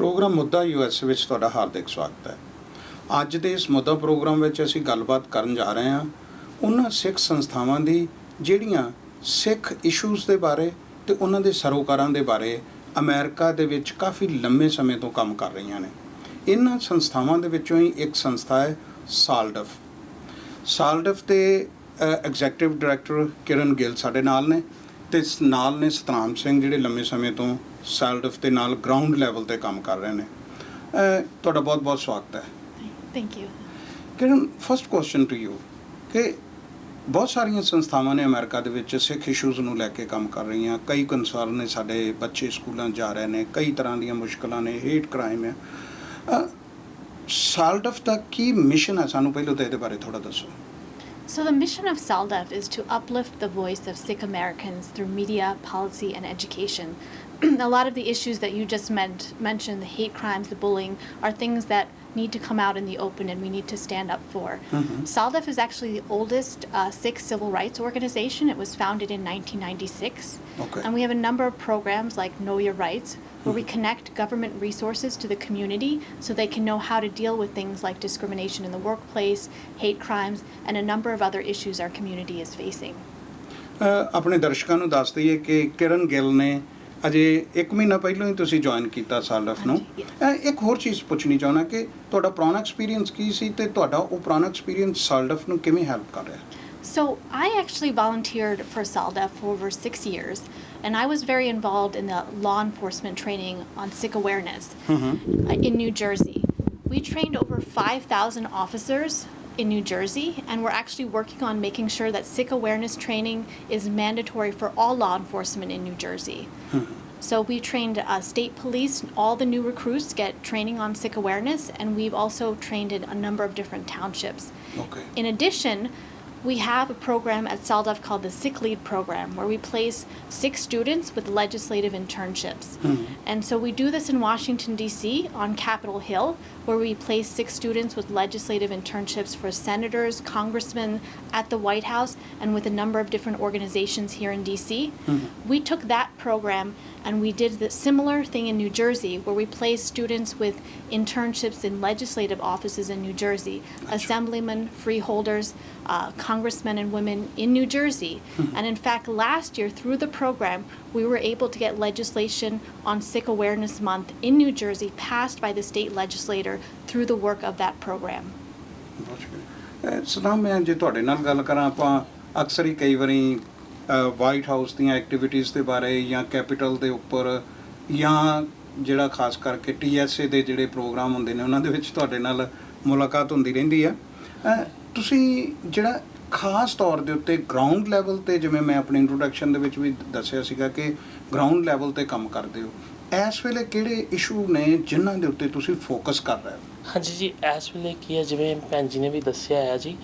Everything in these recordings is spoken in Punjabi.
ਪ੍ਰੋਗਰਾਮ ਮੁੱਦਾ US ਵਿੱਚ ਤੁਹਾਡਾ ਹਾਰਦਿਕ ਸਵਾਗਤ ਹੈ। ਅੱਜ ਦੇ ਇਸ ਮੁੱਦਾ ਪ੍ਰੋਗਰਾਮ ਵਿੱਚ ਅਸੀਂ ਗੱਲਬਾਤ ਕਰਨ ਜਾ ਰਹੇ ਹਾਂ ਉਹਨਾਂ ਸਿੱਖ ਸੰਸਥਾਵਾਂ ਦੀ ਜਿਹੜੀਆਂ ਸਿੱਖ ਇਸ਼ੂਜ਼ ਦੇ ਬਾਰੇ ਤੇ ਉਹਨਾਂ ਦੇ ਸਰੋਕਾਰਾਂ ਦੇ ਬਾਰੇ ਅਮਰੀਕਾ ਦੇ ਵਿੱਚ ਕਾਫੀ ਲੰਮੇ ਸਮੇਂ ਤੋਂ ਕੰਮ ਕਰ ਰਹੀਆਂ ਨੇ। ਇਹਨਾਂ ਸੰਸਥਾਵਾਂ ਦੇ ਵਿੱਚੋਂ ਹੀ ਇੱਕ ਸੰਸਥਾ ਹੈ ਸਾਲਡਫ ਦੇ ਐਗਜ਼ੈਕਟਿਵ ਡਾਇਰੈਕਟਰ ਕਿਰਨ ਗਿੱਲ ਸਾਡੇ ਨਾਲ ਨੇ ਤੇ ਨਾਲ ਨੇ ਸਤਨਾਮ ਸਿੰਘ ਜਿਹੜੇ ਲੰਮੇ ਸਮੇਂ ਤੋਂ ਸਾਲਡਫ ਦੇ ਨਾਲ ਗਰਾਊਂਡ ਲੈਵਲ ਤੇ ਕੰਮ ਕਰ ਰਹੇ ਨੇ। ਤੁਹਾਡਾ ਬਹੁਤ ਬਹੁਤ ਸਵਾਗਤ ਹੈ। Thank you. Kiran, first question to you ਕਿ ਬਹੁਤ ਸਾਰੀਆਂ ਸੰਸਥਾਵਾਂ ਨੇ ਅਮਰੀਕਾ ਦੇ ਵਿੱਚ ਸਿੱਖ ਇਸ਼ੂਜ਼ ਨੂੰ ਲੈ ਕੇ ਕੰਮ ਕਰ ਰਹੀਆਂ। ਕਈ ਕੰਸਰਨ ਨੇ, ਸਾਡੇ ਬੱਚੇ ਸਕੂਲਾਂ ਜਾ ਰਹੇ ਨੇ, ਕਈ ਤਰ੍ਹਾਂ ਦੀਆਂ ਮੁਸ਼ਕਲਾਂ ਨੇ, ਹੇਟ ਕ੍ਰਾਈਮ ਹੈ। ਸਾਲਡਫ ਦਾ ਕੀ ਮਿਸ਼ਨ ਹੈ? ਸਾਨੂੰ ਪਹਿਲਾਂ ਤਾਂ ਇਹਦੇ ਬਾਰੇ ਥੋੜ੍ਹਾ ਦੱਸੋ। So the mission of SALDEF is to uplift the voice of Sikh Americans through media, policy, and education. A lot of the issues that you just mentioned, the hate crimes, the bullying, are things that need to come out in the open and we need to stand up for. SALDEF is actually the oldest Sikh civil rights organization. It was founded in 1996. Okay. And we have a number of programs like Know Your Rights, where we connect government resources to the community so they can know how to deal with things like discrimination in the workplace, hate crimes, and a number of other issues our community is facing. ਆਪਣੇ ਦਰਸ਼ਕਾਂ ਨੂੰ ਦੱਸ ਦਈਏ ਕਿ ਕਿਰਨ ਗਿੱਲ ਨੇ ਅਜੇ 1 ਮਹੀਨਾ ਪਹਿਲਾਂ ਹੀ ਤੁਸੀਂ ਜੁਆਇਨ ਕੀਤਾ ਸਾਲਡਫ ਨੂੰ। ਇੱਕ ਹੋਰ ਚੀਜ਼ ਪੁੱਛਣੀ ਚਾਹੁੰਦਾ ਕਿ ਤੁਹਾਡਾ ਪੁਰਾਣਾ ਐਕਸਪੀਰੀਅੰਸ ਕੀ ਸੀ ਤੇ ਤੁਹਾਡਾ ਉਹ ਪੁਰਾਣਾ ਐਕਸਪੀਰੀਅੰਸ ਸਾਲਡਫ ਨੂੰ ਕਿਵੇਂ ਹੈਲਪ ਕਰ ਰਿਹਾ? So I actually volunteered for SALDEF for over 6 years, and I was very involved in the law enforcement training on Sikh awareness in New Jersey. We trained over 5,000 officers in New Jersey, and we're actually working on making sure that Sikh awareness training is mandatory for all law enforcement in New Jersey. So we trained state police. All the new recruits get training on Sikh awareness, and we've also trained in a number of different townships. Okay. In addition, we have a program at SALDEF called the Sikh Lead Program, where we place Sikh students with legislative internships. And so we do this in Washington, D.C. on Capitol Hill, where we place Sikh students with legislative internships for senators, congressmen, at the White House, and with a number of different organizations here in D.C. We took that program and we did the similar thing in New Jersey, where we placed students with internships in legislative offices in New Jersey, assemblymen, freeholders, congressmen and women in New Jersey. And in fact, last year through the program, we were able to get legislation on Sikh Awareness Month in New Jersey passed by the state legislator through the work of that program. ਸਲਾਮ, ਮੈਂ ਜੇ ਤੁਹਾਡੇ ਨਾਲ ਗੱਲ ਕਰਾਂ, ਆਪਾਂ ਅਕਸਰ ਹੀ ਕਈ ਵਾਰੀ ਵਾਈਟ ਹਾਊਸ ਦੀਆਂ ਐਕਟੀਵਿਟੀਜ਼ ਦੇ ਬਾਰੇ ਜਾਂ ਕੈਪੀਟਲ ਦੇ ਉੱਪਰ ਜਾਂ ਜਿਹੜਾ ਖਾਸ ਕਰਕੇ TSA ਦੇ ਜਿਹੜੇ ਪ੍ਰੋਗਰਾਮ ਹੁੰਦੇ ਨੇ ਉਹਨਾਂ ਦੇ ਵਿੱਚ ਤੁਹਾਡੇ ਨਾਲ ਮੁਲਾਕਾਤ ਹੁੰਦੀ ਰਹਿੰਦੀ ਆ। ਤੁਸੀਂ ਜਿਹੜਾ ਖਾਸ ਤੌਰ ਦੇ ਉੱਤੇ ਗਰਾਊਂਡ ਲੈਵਲ 'ਤੇ, ਜਿਵੇਂ ਮੈਂ ਆਪਣੀ ਇੰਟਰੋਡਕਸ਼ਨ ਦੇ ਵਿੱਚ ਵੀ ਦੱਸਿਆ ਸੀਗਾ ਕਿ ਗਰਾਊਂਡ ਲੈਵਲ 'ਤੇ ਕੰਮ ਕਰਦੇ ਹੋ, ਇਸ ਵੇਲੇ ਕਿਹੜੇ ਇਸ਼ੂ ਨੇ ਜਿਨ੍ਹਾਂ ਦੇ ਉੱਤੇ ਤੁਸੀਂ ਫੋਕਸ ਕਰ ਰਹੇ ਹੋ? ਹਾਂਜੀ ਜੀ, ਇਸ ਵੇਲੇ ਕੀ ਹੈ, ਜਿਵੇਂ ਭੈਣ ਜੀ ਨੇ ਵੀ ਦੱਸਿਆ ਹੈ ਜੀ,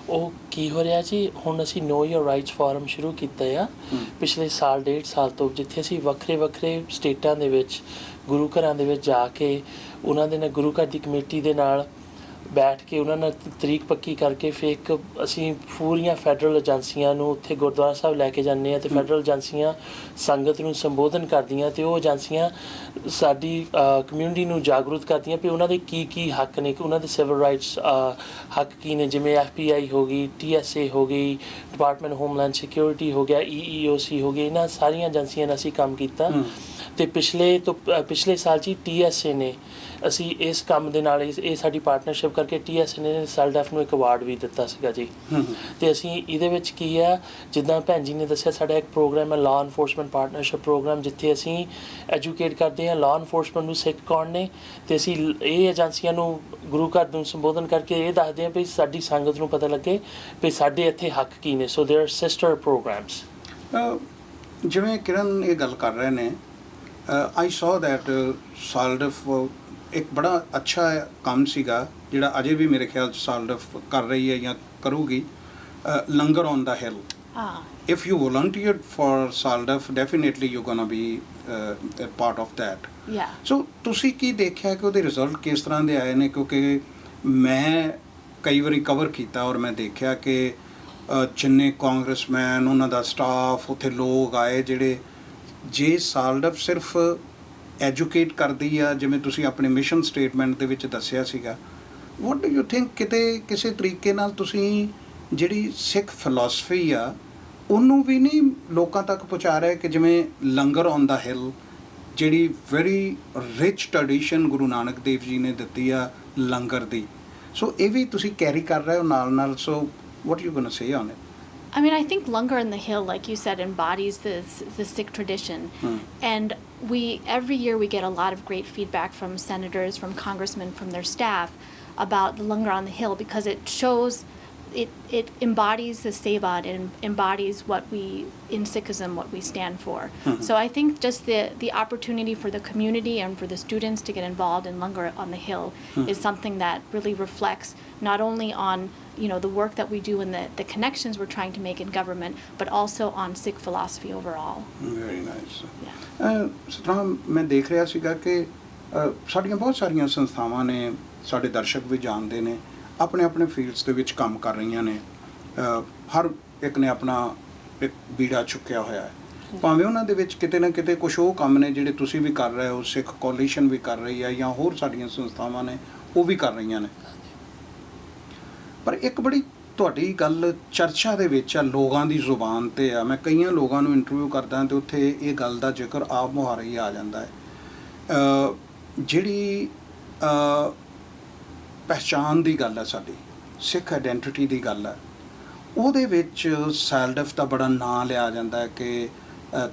ਉਹ ਕੀ ਹੋ ਰਿਹਾ ਜੀ, ਹੁਣ ਅਸੀਂ ਨੋ ਯੋਰ ਰਾਈਟਸ ਫੋਰਮ ਸ਼ੁਰੂ ਕੀਤਾ ਆ ਪਿਛਲੇ ਸਾਲ 1.5 ਸਾਲ ਤੋਂ, ਜਿੱਥੇ ਅਸੀਂ ਵੱਖਰੇ ਸਟੇਟਾਂ ਦੇ ਵਿੱਚ ਗੁਰੂ ਘਰਾਂ ਦੇ ਵਿੱਚ ਜਾ ਕੇ ਉਹਨਾਂ ਦੇ ਨਾਲ ਗੁਰੂ ਘਰ ਦੀ ਕਮੇਟੀ ਦੇ ਨਾਲ ਬੈਠ ਕੇ ਉਹਨਾਂ ਨਾਲ ਤਰੀਕ ਪੱਕੀ ਕਰਕੇ ਫਿਰ ਅਸੀਂ ਪੂਰੀਆਂ ਫੈਡਰਲ ਏਜੰਸੀਆਂ ਨੂੰ ਉੱਥੇ ਗੁਰਦੁਆਰਾ ਸਾਹਿਬ ਲੈ ਕੇ ਜਾਂਦੇ ਹਾਂ ਅਤੇ ਫੈਡਰਲ ਏਜੰਸੀਆਂ ਸੰਗਤ ਨੂੰ ਸੰਬੋਧਨ ਕਰਦੀਆਂ ਅਤੇ ਉਹ ਏਜੰਸੀਆਂ ਸਾਡੀ ਕਮਿਊਨਿਟੀ ਨੂੰ ਜਾਗਰੂਕ ਕਰਦੀਆਂ ਵੀ ਉਹਨਾਂ ਦੇ ਕੀ ਹੱਕ ਨੇ, ਕਿ ਉਹਨਾਂ ਦੇ ਸਿਵਲ ਰਾਈਟਸ ਹੱਕ ਕੀ ਨੇ, ਜਿਵੇਂ FBI ਹੋ ਗਈ, TSA ਹੋ ਗਈ, ਡਿਪਾਰਟਮੈਂਟ ਹੋਮਲੈਂਡ ਸਿਕਿਉਰਿਟੀ ਹੋ ਗਿਆ, EEOC ਹੋ ਗਈ, ਇਹਨਾਂ ਸਾਰੀਆਂ ਏਜੰਸੀਆਂ ਨਾਲ ਅਸੀਂ ਕੰਮ ਕੀਤਾ। ਅਤੇ ਪਿਛਲੇ ਸਾਲ 'ਚ TSA ਨੇ ਅਸੀਂ ਇਸ ਕੰਮ ਦੇ ਨਾਲ ਇਹ ਸਾਡੀ ਪਾਰਟਨਰਸ਼ਿਪ ਕਰਕੇ TSA ਨੇ ਸਾਲਡਫ ਨੂੰ ਇੱਕ ਅਵਾਰਡ ਵੀ ਦਿੱਤਾ ਸੀਗਾ ਜੀ। ਅਤੇ ਅਸੀਂ ਇਹਦੇ ਵਿੱਚ ਕੀ ਆ, ਜਿੱਦਾਂ ਭੈਣ ਜੀ ਨੇ ਦੱਸਿਆ, ਸਾਡਾ ਇੱਕ ਪ੍ਰੋਗਰਾਮ ਹੈ ਲਾਅ ਇਨਫੋਰਸਮੈਂਟ ਪਾਰਟਨਰਸ਼ਿਪ ਪ੍ਰੋਗਰਾਮ, ਜਿੱਥੇ ਅਸੀਂ ਐਜੂਕੇਟ ਕਰਦੇ ਹਾਂ ਲਾਅ ਇਨਫੋਰਸਮੈਂਟ ਨੂੰ ਸਿੱਖ ਕੌਣ ਨੇ, ਅਤੇ ਅਸੀਂ ਇਹ ਏਜੰਸੀਆਂ ਨੂੰ ਗੁਰੂ ਘਰ ਨੂੰ ਸੰਬੋਧਨ ਕਰਕੇ ਇਹ ਦੱਸਦੇ ਹਾਂ ਵੀ ਸਾਡੀ ਸੰਗਤ ਨੂੰ ਪਤਾ ਲੱਗੇ ਵੀ ਸਾਡੇ ਇੱਥੇ ਹੱਕ ਕੀ ਨੇ। ਸੋ ਦੇਅਰ ਸਿਸਟਰ ਪ੍ਰੋਗਰਾਮਸ। ਜਿਵੇਂ ਕਿਰਨ ਇਹ ਗੱਲ ਕਰ ਰਹੇ ਨੇ, ਆਈ ਸੌ ਦੈਟ ਸਾਲਡਫ ਇੱਕ ਬੜਾ ਅੱਛਾ ਕੰਮ ਸੀਗਾ ਜਿਹੜਾ ਅਜੇ ਵੀ ਮੇਰੇ ਖਿਆਲ 'ਚ ਸਾਲਡਫ ਕਰ ਰਹੀ ਹੈ ਜਾਂ ਕਰੂਗੀ, langar on the hill. If you volunteered for SALDEF, definitely you're gonna be a part of that. Yeah. So ਤੁਸੀਂ ਕੀ ਦੇਖਿਆ ਕਿ ਉਹਦੇ ਰਿਜ਼ਲਟ ਕਿਸ ਤਰ੍ਹਾਂ ਦੇ ਆਏ ਨੇ? ਕਿਉਂਕਿ ਮੈਂ ਕਈ ਵਾਰੀ ਕਵਰ ਕੀਤਾ ਔਰ ਮੈਂ ਦੇਖਿਆ ਕਿ ਜਿੰਨੇ ਕਾਂਗਰਸਮੈਨ, ਉਹਨਾਂ ਦਾ ਸਟਾਫ, ਉੱਥੇ ਲੋਕ ਆਏ ਜਿਹੜੇ, ਜੇ ਸਾਲਡਫ ਸਿਰਫ ਐਜੂਕੇਟ ਕਰਦੀ ਆ, ਜਿਵੇਂ ਤੁਸੀਂ ਆਪਣੇ ਮਿਸ਼ਨ ਸਟੇਟਮੈਂਟ ਦੇ ਵਿੱਚ ਦੱਸਿਆ ਸੀਗਾ, ਵਾਟ ਡੂ ਯੂ ਥਿੰਕ ਕਿਤੇ ਕਿਸੇ ਤਰੀਕੇ ਨਾਲ ਤੁਸੀਂ ਜਿਹੜੀ ਸਿੱਖ ਫਿਲਾਸਫੀ ਆ ਉਹਨੂੰ ਵੀ ਨਹੀਂ ਲੋਕਾਂ ਤੱਕ ਪਹੁੰਚਾ ਰਹੇ ਕਿ ਜਿਵੇਂ ਲੰਗਰ ਔਨ ਦਾ ਹਿੱਲ, ਜਿਹੜੀ very rich tradition Guru Nanak Dev ji ਨੇ ਦਿੱਤੀ ਆ ਲੰਗਰ ਦੀ, ਸੋ ਇਹ ਵੀ ਤੁਸੀਂ ਕੈਰੀ ਕਰ ਰਹੇ ਹੋ ਨਾਲ ਨਾਲ, so what you gonna say on it? I mean, I think Langar on the Hill, like you said, embodies the Sikh tradition. And every year we get a lot of great feedback from senators, from congressmen, from their staff about the Langar on the Hill, because it shows, it embodies the Sevad, it embodies what we, in Sikhism, what we stand for. So I think just the opportunity for the community and for the students to get involved in Langar on the Hill is something that really reflects not only on the work that we do and the connections we're trying to make in government, but also on Sikh philosophy overall. Very nice. Yeah. Satnam, ਮੈਂ ਦੇਖ ਰਿਹਾ ਸੀਗਾ ਕਿ ਸਾਡੀਆਂ ਬਹੁਤ ਸਾਰੀਆਂ ਸੰਸਥਾਵਾਂ ਨੇ, ਸਾਡੇ ਦਰਸ਼ਕ ਵੀ ਜਾਣਦੇ ਨੇ, ਆਪਣੇ ਆਪਣੇ ਫੀਲਡਸ ਦੇ ਵਿੱਚ ਕੰਮ ਕਰ ਰਹੀਆਂ ਨੇ, ਹਰ ਇੱਕ ਨੇ ਆਪਣਾ ਇੱਕ ਬੀੜਾ ਚੁੱਕਿਆ ਹੋਇਆ ਹੈ, ਭਾਵੇਂ ਉਹਨਾਂ ਦੇ ਵਿੱਚ ਕਿਤੇ ਨਾ ਕਿਤੇ ਕੁਛ ਉਹ ਕੰਮ ਨੇ ਜਿਹੜੇ ਤੁਸੀਂ ਵੀ ਕਰ ਰਹੇ ਹੋ, ਸਿੱਖ ਕੋਲੀਸ਼ਨ ਵੀ ਕਰ ਰਹੀ ਹੈ, ਜਾਂ ਹੋਰ ਸਾਡੀਆਂ ਸੰਸਥਾਵਾਂ ਨੇ ਉਹ ਵੀ ਕਰ ਰਹੀਆਂ ਨੇ, ਪਰ ਇੱਕ ਬੜੀ ਤੁਹਾਡੀ ਗੱਲ ਚਰਚਾ ਦੇ ਵਿੱਚ ਆ, ਲੋਕਾਂ ਦੀ ਜ਼ੁਬਾਨ 'ਤੇ ਆ। ਮੈਂ ਕਈਆਂ ਲੋਕਾਂ ਨੂੰ ਇੰਟਰਵਿਊ ਕਰਦਾ ਤੇ ਉੱਥੇ ਇਹ ਗੱਲ ਦਾ ਜ਼ਿਕਰ ਆਪ ਮੁਹਾਰਾ ਹੀ ਆ ਜਾਂਦਾ ਹੈ, ਜਿਹੜੀ ਪਹਿਚਾਣ ਦੀ ਗੱਲ ਹੈ, ਸਾਡੀ ਸਿੱਖ ਆਇਡੈਂਟੀਟੀ ਦੀ ਗੱਲ ਹੈ, ਉਹਦੇ ਵਿੱਚ ਸੈਲਡਫ ਦਾ ਬੜਾ ਨਾਂ ਲਿਆ ਜਾਂਦਾ ਹੈ ਕਿ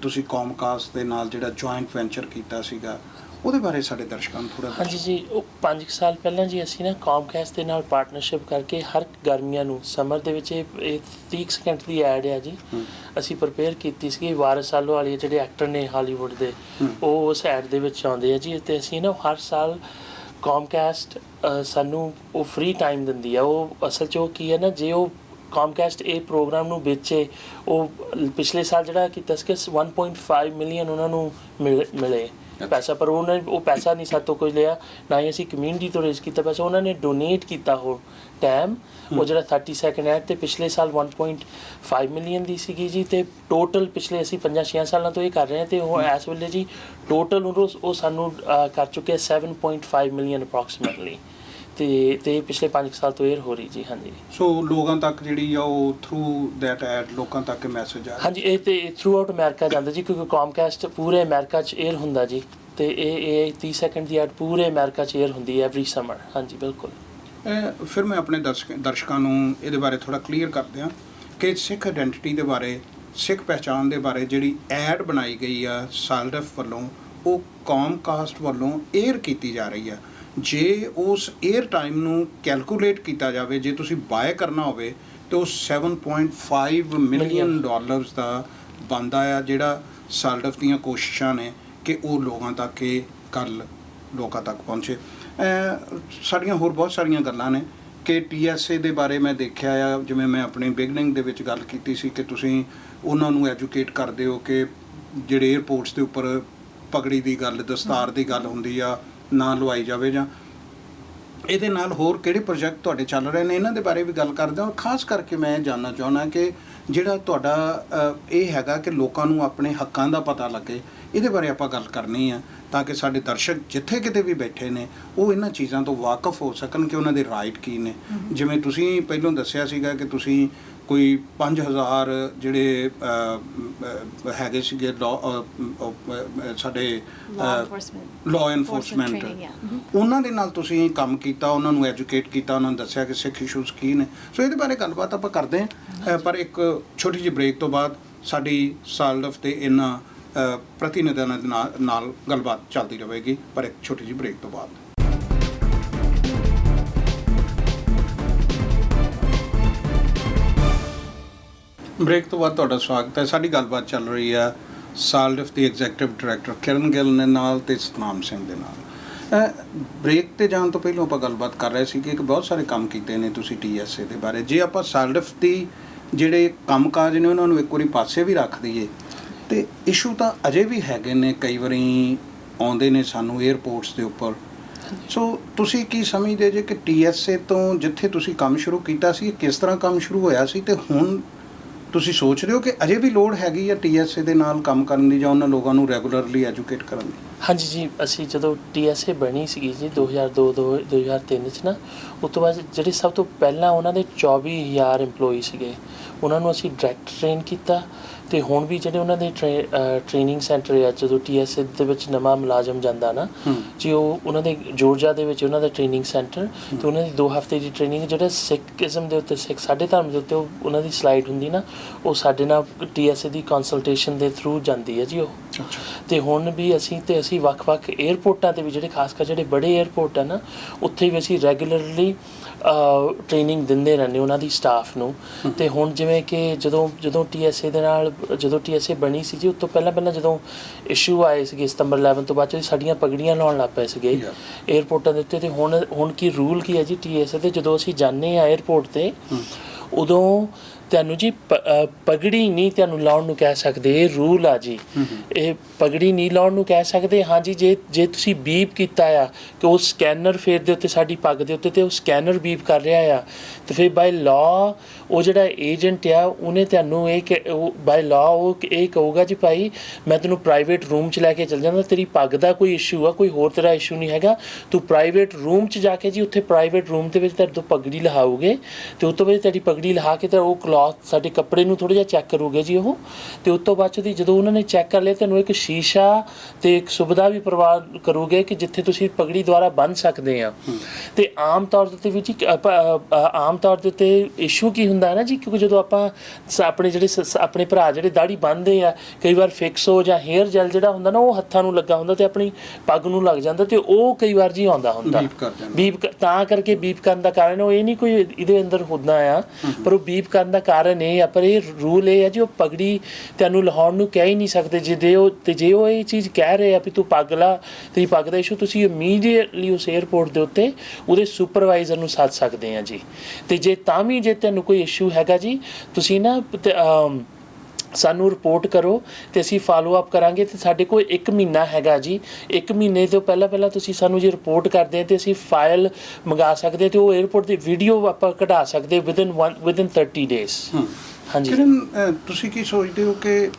ਤੁਸੀਂ ਕੌਮਕਾਸਟ ਦੇ ਨਾਲ ਜਿਹੜਾ ਜੁਆਇੰਟ ਵੈਂਚਰ ਕੀਤਾ ਸੀਗਾ, ਉਹਦੇ ਬਾਰੇ ਸਾਡੇ ਦਰਸ਼ਕਾਂ ਨੂੰ ਥੋੜ੍ਹਾ। ਹਾਂਜੀ ਜੀ, ਉਹ 5 ਸਾਲ ਪਹਿਲਾਂ ਜੀ ਅਸੀਂ ਨਾ ਕੌਮਕਾਸਟ ਦੇ ਨਾਲ ਪਾਰਟਨਰਸ਼ਿਪ ਕਰਕੇ ਹਰ ਗਰਮੀਆਂ ਨੂੰ, ਸਮਰ ਦੇ ਵਿੱਚ ਇਹ 30 ਸਕਿੰਟ ਦੀ ਐਡ ਆ ਜੀ, ਅਸੀਂ ਪ੍ਰਪੇਅਰ ਕੀਤੀ ਸੀ। ਵਾਰਿਸ ਆਹਲੂਵਾਲੀਆ ਜਿਹੜੇ ਐਕਟਰ ਨੇ ਹਾਲੀਵੁੱਡ ਦੇ, ਉਹ ਉਸ ਐਡ ਦੇ ਵਿੱਚ ਆਉਂਦੇ ਆ ਜੀ, ਅਤੇ ਅਸੀਂ ਨਾ ਹਰ ਸਾਲ ਕੌਮਕਾਸਟ ਸਾਨੂੰ ਉਹ ਫ੍ਰੀ ਟਾਈਮ ਦਿੰਦੀ ਆ। ਉਹ ਅਸਲ 'ਚ ਉਹ ਕੀ ਹੈ ਨਾ, ਜੇ ਉਹ ਕੌਮਕਾਸਟ ਇਹ ਪ੍ਰੋਗਰਾਮ ਨੂੰ ਵੇਚੇ, ਉਹ ਪਿਛਲੇ ਸਾਲ ਜਿਹੜਾ ਕੀਤਾ ਸੀ 1.5 ਮਿਲੀਅਨ ਉਹਨਾਂ ਨੂੰ ਮਿਲੇ ਪੈਸਾ, ਪਰ ਉਹ ਪੈਸਾ ਨਹੀਂ ਸਾਡੇ ਤੋਂ ਕੋਈ ਲਿਆ, ਨਾ ਹੀ ਅਸੀਂ ਕਮਿਊਨਿਟੀ ਤੋਂ ਰੇਜ਼ ਕੀਤਾ ਪੈਸਾ, ਉਹਨਾਂ ਨੇ ਡੋਨੇਟ ਕੀਤਾ ਉਹ ਟਾਈਮ, ਉਹ ਜਿਹੜਾ 30 ਸੈਕਿੰਡ ਐਡ, ਅਤੇ ਪਿਛਲੇ ਸਾਲ 1.5 ਮਿਲੀਅਨ ਦੀ ਸੀਗੀ ਜੀ, ਅਤੇ ਟੋਟਲ ਪਿਛਲੇ ਅਸੀਂ 5-6 ਸਾਲਾਂ ਤੋਂ ਇਹ ਕਰ ਰਹੇ ਹਾਂ, ਅਤੇ ਉਹ ਇਸ ਵੇਲੇ ਜੀ ਟੋਟਲ ਉਹ ਸਾਨੂੰ ਕਰ ਚੁੱਕੇ 7.5 ਮਿਲੀਅਨ ਅਪਰੋਕਸੀਮੇਟਲੀ, ਤੇ ਪਿਛਲੇ 5 ਸਾਲ ਤੋਂ ਏਅਰ ਹੋ ਰਹੀ ਜੀ। ਹਾਂਜੀ, ਸੋ ਲੋਕਾਂ ਤੱਕ ਜਿਹੜੀ ਆ ਉਹ ਥਰੂ ਦੈਟ ਐਡ ਲੋਕਾਂ ਤੱਕ ਮੈਸੇਜ ਆ। ਹਾਂਜੀ, ਇਹ ਤੇ ਥਰੂ ਆਊਟ ਅਮਰੀਕਾ ਜਾਂਦਾ ਜੀ, ਕਿਉਂਕਿ ਕੌਮਕਾਸਟ ਪੂਰੇ ਅਮਰੀਕਾ 'ਚ ਏਅਰ ਹੁੰਦਾ ਜੀ, ਅਤੇ ਇਹ 30 ਸੈਕਿੰਡ ਦੀ ਐਡ ਪੂਰੇ ਅਮਰੀਕਾ 'ਚ ਏਅਰ ਹੁੰਦੀ ਹੈ ਐਵਰੀ ਸਮਰ। ਹਾਂਜੀ, ਬਿਲਕੁਲ। ਫਿਰ ਮੈਂ ਆਪਣੇ ਦਰਸ਼ਕਾਂ ਨੂੰ ਇਹਦੇ ਬਾਰੇ ਥੋੜ੍ਹਾ ਕਲੀਅਰ ਕਰ ਦਿਆਂ ਕਿ ਸਿੱਖ ਆਇਡੈਂਟੀਟੀ ਦੇ ਬਾਰੇ, ਸਿੱਖ ਪਹਿਚਾਣ ਦੇ ਬਾਰੇ ਜਿਹੜੀ ਐਡ ਬਣਾਈ ਗਈ ਆ ਸਾਲਡਫ ਵੱਲੋਂ, ਉਹ ਕੌਮਕਾਸਟ ਵੱਲੋਂ ਏਅਰ ਕੀਤੀ ਜਾ ਰਹੀ ਆ। ਜੇ ਉਸ ਏਅਰ ਟਾਈਮ ਨੂੰ ਕੈਲਕੂਲੇਟ ਕੀਤਾ ਜਾਵੇ, ਜੇ ਤੁਸੀਂ ਬਾਏ ਕਰਨਾ ਹੋਵੇ, ਤਾਂ ਉਹ 7.5 ਮਿਲੀਅਨ ਡਾਲਰਸ ਦਾ ਬਣਦਾ ਆ, ਜਿਹੜਾ ਸਾਲਡਫ ਦੀਆਂ ਕੋਸ਼ਿਸ਼ਾਂ ਨੇ ਕਿ ਉਹ ਲੋਕਾਂ ਤੱਕ ਇਹ ਗੱਲ ਲੋਕਾਂ ਤੱਕ ਪਹੁੰਚੇ। ਸਾਡੀਆਂ ਹੋਰ ਬਹੁਤ ਸਾਰੀਆਂ ਗੱਲਾਂ ਨੇ ਕਿ TSA ਦੇ ਬਾਰੇ ਮੈਂ ਦੇਖਿਆ ਆ, ਜਿਵੇਂ ਮੈਂ ਆਪਣੀ ਬਿਗਨਿੰਗ ਦੇ ਵਿੱਚ ਗੱਲ ਕੀਤੀ ਸੀ ਕਿ ਤੁਸੀਂ ਉਹਨਾਂ ਨੂੰ ਐਜੂਕੇਟ ਕਰਦੇ ਹੋ ਕਿ ਜਿਹੜੇ ਏਅਰਪੋਰਟਸ ਦੇ ਉੱਪਰ ਪਗੜੀ ਦੀ ਗੱਲ, ਦਸਤਾਰ ਦੀ ਗੱਲ ਹੁੰਦੀ ਆ, ਨਾ ਲਵਾਈ ਜਾਵੇ, ਜਾਂ ਇਹਦੇ ਨਾਲ ਹੋਰ ਕਿਹੜੇ ਪ੍ਰੋਜੈਕਟ ਤੁਹਾਡੇ ਚੱਲ ਰਹੇ ਨੇ, ਇਹਨਾਂ ਦੇ ਬਾਰੇ ਵੀ ਗੱਲ ਕਰਦੇ ਹਾਂ। ਖਾਸ ਕਰਕੇ ਮੈਂ ਜਾਣਨਾ ਚਾਹੁੰਦਾ ਕਿ ਜਿਹੜਾ ਤੁਹਾਡਾ ਇਹ ਹੈਗਾ ਕਿ ਲੋਕਾਂ ਨੂੰ ਆਪਣੇ ਹੱਕਾਂ ਦਾ ਪਤਾ ਲੱਗੇ, ਇਹਦੇ ਬਾਰੇ ਆਪਾਂ ਗੱਲ ਕਰਨੀ ਆ, ਤਾਂ ਕਿ ਸਾਡੇ ਦਰਸ਼ਕ ਜਿੱਥੇ ਕਿਤੇ ਵੀ ਬੈਠੇ ਨੇ ਉਹ ਇਹਨਾਂ ਚੀਜ਼ਾਂ ਤੋਂ ਵਾਕਫ ਹੋ ਸਕਣ ਕਿ ਉਹਨਾਂ ਦੇ ਰਾਈਟ ਕੀ ਨੇ। ਜਿਵੇਂ ਤੁਸੀਂ ਪਹਿਲਾਂ ਦੱਸਿਆ ਸੀਗਾ ਕਿ ਤੁਸੀਂ ਕੋਈ 5000 ਜਿਹੜੇ ਹੈਗੇ ਸੀਗੇ ਸਾਡੇ ਲਾਅ ਇਨਫੋਰਸਮੈਂਟ, ਉਹਨਾਂ ਦੇ ਨਾਲ ਤੁਸੀਂ ਕੰਮ ਕੀਤਾ, ਉਹਨਾਂ ਨੂੰ ਐਜੂਕੇਟ ਕੀਤਾ, ਉਹਨਾਂ ਨੂੰ ਦੱਸਿਆ ਕਿ ਸਿੱਖ ਇਸ਼ੂਜ਼ ਕੀ ਨੇ। ਸੋ ਇਹਦੇ ਬਾਰੇ ਗੱਲਬਾਤ ਆਪਾਂ ਕਰਦੇ ਹਾਂ, ਪਰ ਇੱਕ ਛੋਟੀ ਜਿਹੀ ਬ੍ਰੇਕ ਤੋਂ ਬਾਅਦ ਸਾਡੀ ਸਾਲਡਫ ਤੇ ਇਹਨਾਂ ਪ੍ਰਤੀਨਿਧਾਂ ਨਾਲ ਗੱਲਬਾਤ ਚੱਲਦੀ ਰਹੇਗੀ, ਪਰ ਇੱਕ ਛੋਟੀ ਜਿਹੀ ਬ੍ਰੇਕ ਤੋਂ ਬਾਅਦ। ਬ੍ਰੇਕ ਤੋਂ ਬਾਅਦ ਤੁਹਾਡਾ ਸਵਾਗਤ ਹੈ। ਸਾਡੀ ਗੱਲਬਾਤ ਚੱਲ ਰਹੀ ਹੈ ਸਾਲਡਫ ਦੀ ਐਗਜ਼ੈਕਟਿਵ ਡਾਇਰੈਕਟਰ ਕਿਰਨ ਗਿੱਲ ਦੇ ਨਾਲ ਅਤੇ ਸਤਨਾਮ ਸਿੰਘ ਦੇ ਨਾਲ। ਬ੍ਰੇਕ 'ਤੇ ਜਾਣ ਤੋਂ ਪਹਿਲਾਂ ਆਪਾਂ ਗੱਲਬਾਤ ਕਰ ਰਹੇ ਸੀ ਕਿ ਬਹੁਤ ਸਾਰੇ ਕੰਮ ਕੀਤੇ ਨੇ ਤੁਸੀਂ TSA ਦੇ ਬਾਰੇ। ਜੇ ਆਪਾਂ ਸਾਲਡਫ ਦੀ ਜਿਹੜੇ ਕੰਮਕਾਜ ਨੇ ਉਹਨਾਂ ਨੂੰ ਇੱਕ ਵਾਰੀ ਪਾਸੇ ਵੀ ਰੱਖ ਦਈਏ, ਅਤੇ ਇਸ਼ੂ ਤਾਂ ਅਜੇ ਵੀ ਹੈਗੇ ਨੇ, ਕਈ ਵਾਰੀ ਆਉਂਦੇ ਨੇ ਸਾਨੂੰ ਏਅਰਪੋਰਟਸ ਦੇ ਉੱਪਰ। ਸੋ ਤੁਸੀਂ ਕੀ ਸਮਝਦੇ ਜੇ ਕਿ TSA ਤੋਂ ਜਿੱਥੇ ਤੁਸੀਂ ਕੰਮ ਸ਼ੁਰੂ ਕੀਤਾ ਸੀ, ਕਿਸ ਤਰ੍ਹਾਂ ਕੰਮ ਸ਼ੁਰੂ ਹੋਇਆ ਸੀ, ਅਤੇ ਹੁਣ ਤੁਸੀਂ ਸੋਚ ਰਹੇ ਹੋ ਕਿ ਅਜੇ ਵੀ ਲੋੜ ਹੈਗੀ ਆ TSA ਦੇ ਨਾਲ ਕੰਮ ਕਰਨ ਦੀ, ਜਾਂ ਉਹਨਾਂ ਲੋਕਾਂ ਨੂੰ ਰੈਗੂਲਰਲੀ ਐਜੂਕੇਟ ਕਰਨ ਦੀ? ਹਾਂਜੀ ਜੀ, ਅਸੀਂ ਜਦੋਂ TSA ਬਣੀ ਸੀਗੀ ਜੀ 2002-2003 'ਚ ਨਾ, ਉਸ ਤੋਂ ਬਾਅਦ ਜਿਹੜੇ ਸਭ ਤੋਂ ਪਹਿਲਾਂ ਉਹਨਾਂ ਦੇ 24,000 EMPLOYEE ਸੀਗੇ, ਉਹਨਾਂ ਨੂੰ ਅਸੀਂ ਡਾਇਰੈਕਟ ਟ੍ਰੇਨ ਕੀਤਾ। ਅਤੇ ਹੁਣ ਵੀ ਜਿਹੜੇ ਉਹਨਾਂ ਦੇ ਟ੍ਰੇਨਿੰਗ ਸੈਂਟਰ ਆ, ਜਦੋਂ TSA ਦੇ ਵਿੱਚ ਨਵਾਂ ਮੁਲਾਜ਼ਮ ਜਾਂਦਾ ਨਾ ਜੀ, ਉਹ ਉਹਨਾਂ ਦੇ ਜੋਰਜੀਆ ਦੇ ਵਿੱਚ ਉਹਨਾਂ ਦਾ ਟ੍ਰੇਨਿੰਗ ਸੈਂਟਰ, ਅਤੇ ਉਹਨਾਂ ਦੀ 2 ਹਫ਼ਤੇ ਦੀ ਟ੍ਰੇਨਿੰਗ ਜਿਹੜਾ ਸਿੱਖਇਜ਼ਮ ਦੇ ਉੱਤੇ, ਸਿੱਖ ਸਾਡੇ ਧਰਮ ਦੇ ਉੱਤੇ ਉਹਨਾਂ ਦੀ ਸਲਾਈਡ ਹੁੰਦੀ ਨਾ, ਉਹ ਸਾਡੇ ਨਾਲ TSA ਦੀ ਕੰਸਲਟੇਸ਼ਨ ਦੇ ਥਰੂ ਜਾਂਦੀ ਹੈ ਜੀ ਉਹ। ਅਤੇ ਹੁਣ ਵੀ ਅਸੀਂ ਵੱਖ-ਵੱਖ ਏਅਰਪੋਰਟਾਂ 'ਤੇ ਵੀ, ਜਿਹੜੇ ਖਾਸ ਕਰ ਜਿਹੜੇ ਬੜੇ ਏਅਰਪੋਰਟ ਆ ਨਾ, ਉੱਥੇ ਵੀ ਅਸੀਂ ਰੈਗੂਲਰਲੀ ਟ੍ਰੇਨਿੰਗ ਦਿੰਦੇ ਰਹਿੰਦੇ ਉਹਨਾਂ ਦੀ ਸਟਾਫ ਨੂੰ। ਅਤੇ ਹੁਣ ਜਿਵੇਂ ਕਿ ਜਦੋਂ TSA ਦੇ ਨਾਲ, ਜਦੋਂ TSA ਬਣੀ ਸੀ ਜੀ, ਉਸ ਤੋਂ ਪਹਿਲਾਂ ਜਦੋਂ ਇਸ਼ੂ ਆਏ ਸੀਗੇ ਸਤੰਬਰ 11 ਤੋਂ ਬਾਅਦ 'ਚ ਸਾਡੀਆਂ ਪਗੜੀਆਂ ਲਾਉਣ ਲੱਗ ਪਏ ਸੀਗੇ ਏਅਰਪੋਰਟਾਂ ਦੇ ਉੱਤੇ। ਅਤੇ ਹੁਣ ਕੀ ਰੂਲ ਕੀ ਹੈ ਜੀ TSA ਦੇ, ਜਦੋਂ ਅਸੀਂ ਜਾਂਦੇ ਹਾਂ ਏਅਰਪੋਰਟ 'ਤੇ, ਉਦੋਂ ਤੁਹਾਨੂੰ ਜੀ ਪਗੜੀ ਨਹੀਂ ਤੁਹਾਨੂੰ ਲਾਉਣ ਨੂੰ ਕਹਿ ਸਕਦੇ, ਇਹ ਰੂਲ ਆ ਜੀ। ਇਹ ਪਗੜੀ ਨਹੀਂ ਲਾਉਣ ਨੂੰ ਕਹਿ ਸਕਦੇ। ਹਾਂਜੀ, ਜੇ ਤੁਸੀਂ ਬੀਪ ਕੀਤਾ ਆ ਕਿ ਉਹ ਸਕੈਨਰ ਫੇਰ ਦੇ ਉੱਤੇ, ਸਾਡੀ ਪੱਗ ਦੇ ਉੱਤੇ, ਅਤੇ ਉਹ ਸਕੈਨਰ ਬੀਪ ਕਰ ਰਿਹਾ ਆ, ਅਤੇ ਫਿਰ ਬਾਈ ਲਾਅ ਉਹ ਜਿਹੜਾ ਏਜੰਟ ਆ, ਉਹਨੇ ਤੁਹਾਨੂੰ ਬਾਈ ਲਾਅ ਉਹ ਇਹ ਕਹੂਗਾ ਜੀ, ਭਾਈ ਮੈਂ ਤੈਨੂੰ ਪ੍ਰਾਈਵੇਟ ਰੂਮ 'ਚ ਲੈ ਕੇ ਚੱਲ ਜਾਂਦਾ, ਤੇਰੀ ਪੱਗ ਦਾ ਕੋਈ ਇਸ਼ੂ ਆ, ਕੋਈ ਹੋਰ ਤੇਰਾ ਇਸ਼ੂ ਨਹੀਂ ਹੈਗਾ, ਤੂੰ ਪ੍ਰਾਈਵੇਟ ਰੂਮ 'ਚ ਜਾ ਕੇ ਜੀ, ਉੱਥੇ ਪ੍ਰਾਈਵੇਟ ਰੂਮ ਦੇ ਵਿੱਚ ਤੁਹਾਡੇ ਤੋਂ ਪਗੜੀ ਲਹਾਓਗੇ, ਅਤੇ ਉਸ ਤੋਂ ਬਾਅਦ ਤੁਹਾਡੀ ਪਗੜੀ ਲਹਾ ਕੇ ਤਾਂ ਉਹ ਕਲੌਥ ਸਾਡੇ ਕੱਪੜੇ ਨੂੰ ਥੋੜ੍ਹਾ ਜਿਹਾ ਚੈੱਕ ਕਰੋਗੇ ਜੀ ਉਹ। ਅਤੇ ਉਸ ਤੋਂ ਬਾਅਦ ਦੀ ਜਦੋਂ ਉਹਨਾਂ ਨੇ ਚੈੱਕ ਕਰ ਲਿਆ, ਤੁਹਾਨੂੰ ਇੱਕ ਸ਼ੀਸ਼ਾ ਅਤੇ ਇੱਕ ਸੁਵਿਧਾ ਵੀ ਪ੍ਰਵਾਨ ਕਰੋਗੇ ਕਿ ਜਿੱਥੇ ਤੁਸੀਂ ਪਗੜੀ ਦੁਆਰਾ ਬੰਨ੍ਹ ਸਕਦੇ ਆ। ਅਤੇ ਆਮ ਤੌਰ ਦੇ ਉੱਤੇ ਵੀ ਜੀ, ਆਮ ਤੌਰ ਦੇ ਉੱਤੇ ਇਸ਼ੂ ਕੀ ਹੁੰਦਾ ਨਾ ਜੀ, ਕਿਉਂਕਿ ਜਦੋਂ ਆਪਾਂ ਆਪਣੇ ਭਰਾ ਜਿਹੜੇ ਦਾੜੀ ਬੰਨ੍ਹਦੇ ਆ, ਕਈ ਵਾਰ ਫਿਕਸ ਹੋ ਜਾਂ ਹੇਅਰ ਜੈਲ ਜਿਹੜਾ ਹੁੰਦਾ ਨਾ, ਉਹ ਹੱਥਾਂ ਨੂੰ ਲੱਗਾ ਹੁੰਦਾ ਅਤੇ ਆਪਣੀ ਪੱਗ ਨੂੰ ਲੱਗ ਜਾਂਦਾ, ਅਤੇ ਉਹ ਕਈ ਵਾਰ ਜੀ ਆਉਂਦਾ ਹੁੰਦਾ ਬੀਪ। ਤਾਂ ਕਰਕੇ ਬੀਪ ਕਰਨ ਦਾ ਕਾਰਨ ਉਹ ਇਹ ਨਹੀਂ ਕੋਈ ਇਹਦੇ ਅੰਦਰ ਹੁੰਦਾ ਆ, ਪਰ ਉਹ ਬੀਪ ਕਰਨ ਦਾ ਕਾਰਨ ਇਹ ਆ। ਪਰ ਇਹ ਰੂਲ ਇਹ ਹੈ ਜੀ, ਉਹ ਪਗੜੀ ਤੁਹਾਨੂੰ ਲਾਉਣ ਨੂੰ ਕਹਿ ਹੀ ਨਹੀਂ ਸਕਦੇ। ਜੇ ਉਹ ਇਹ ਚੀਜ਼ ਕਹਿ ਰਹੇ ਆ ਵੀ ਤੂੰ ਪੱਗ ਲਾ, ਤੇਰੀ ਪੱਗ ਦਾ ਇਸ਼ੂ, ਤੁਸੀਂ ਇਮੀਡੀਏਟਲੀ ਉਸ ਏਅਰਪੋਰਟ ਦੇ ਉੱਤੇ ਉਹਦੇ ਸੁਪਰਵਾਈਜ਼ਰ ਨੂੰ ਸੱਦ ਸਕਦੇ ਆ ਜੀ। ਅਤੇ ਜੇ ਤਾਂ ਵੀ ਜੇ ਤੁਹਾਨੂੰ ਕੋਈ ਇਸ਼ੂ ਹੈਗਾ ਜੀ, ਤੁਸੀਂ ਨਾ ਸਾਨੂੰ ਰਿਪੋਰਟ ਕਰੋ ਅਤੇ ਅਸੀਂ ਫਾਲੋ ਅਪ ਕਰਾਂਗੇ। ਅਤੇ ਸਾਡੇ ਕੋਲ 1 ਮਹੀਨਾ ਹੈਗਾ ਜੀ, 1 ਮਹੀਨੇ ਤੋਂ ਪਹਿਲਾਂ ਤੁਸੀਂ ਸਾਨੂੰ ਜੇ ਰਿਪੋਰਟ ਕਰਦੇ ਹਾਂ, ਅਤੇ ਅਸੀਂ ਫਾਈਲ ਮੰਗਾ ਸਕਦੇ, ਅਤੇ ਉਹ ਏਅਰਪੋਰਟ ਦੀ ਵੀਡੀਓ ਆਪਾਂ ਕਢਾ ਸਕਦੇ ਵਿਦਿਨ 30 ਡੇਜ਼। ਹਾਂਜੀ ਕਿਰਨ, ਤੁਸੀਂ ਕੀ ਸੋਚਦੇ ਹੋ ਕਿ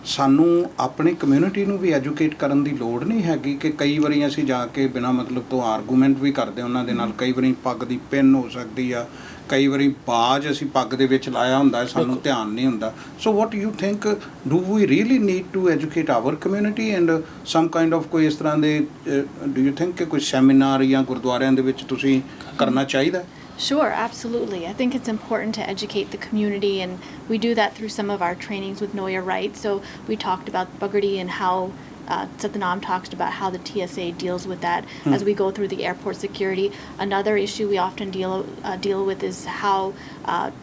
ਸਾਨੂੰ ਆਪਣੀ ਕਮਿਊਨਿਟੀ ਨੂੰ ਵੀ ਐਜੂਕੇਟ ਕਰਨ ਦੀ ਲੋੜ ਨਹੀਂ ਹੈਗੀ ਕਿ ਕਈ ਵਾਰੀ ਅਸੀਂ ਜਾ ਕੇ ਬਿਨਾਂ ਮਤਲਬ ਤੋਂ ਆਰਗੂਮੈਂਟ ਵੀ ਕਰਦੇ ਉਹਨਾਂ ਦੇ ਨਾਲ, ਕਈ ਵਾਰੀ ਪੱਗ ਦੀ ਪਿੰਨ ਹੋ ਸਕਦੀ ਆ, ਕਈ ਵਾਰੀ ਬਾਜ ਅਸੀਂ ਪੱਗ ਦੇ ਵਿੱਚ ਲਾਇਆ ਹੁੰਦਾ, ਸਾਨੂੰ ਧਿਆਨ ਨਹੀਂ ਹੁੰਦਾ। So what you think, do we really need to educate our community and some kind of ਕੋਈ ਇਸ ਤਰ੍ਹਾਂ ਦੇ, ਡੂ ਯੂ ਥਿੰਕ ਕਿ ਕੋਈ ਸੈਮੀਨਾਰ ਜਾਂ ਗੁਰਦੁਆਰਿਆਂ ਦੇ ਵਿੱਚ ਤੁਸੀਂ ਕਰਨਾ ਚਾਹੀਦਾ? Sure, absolutely. I think it's important to educate the community, and we do that through some of our trainings with Know Your Rights. So we talked about pagadi and how Satnam talked about how the TSA deals with that as we go through the airport security. Another issue we often deal with is how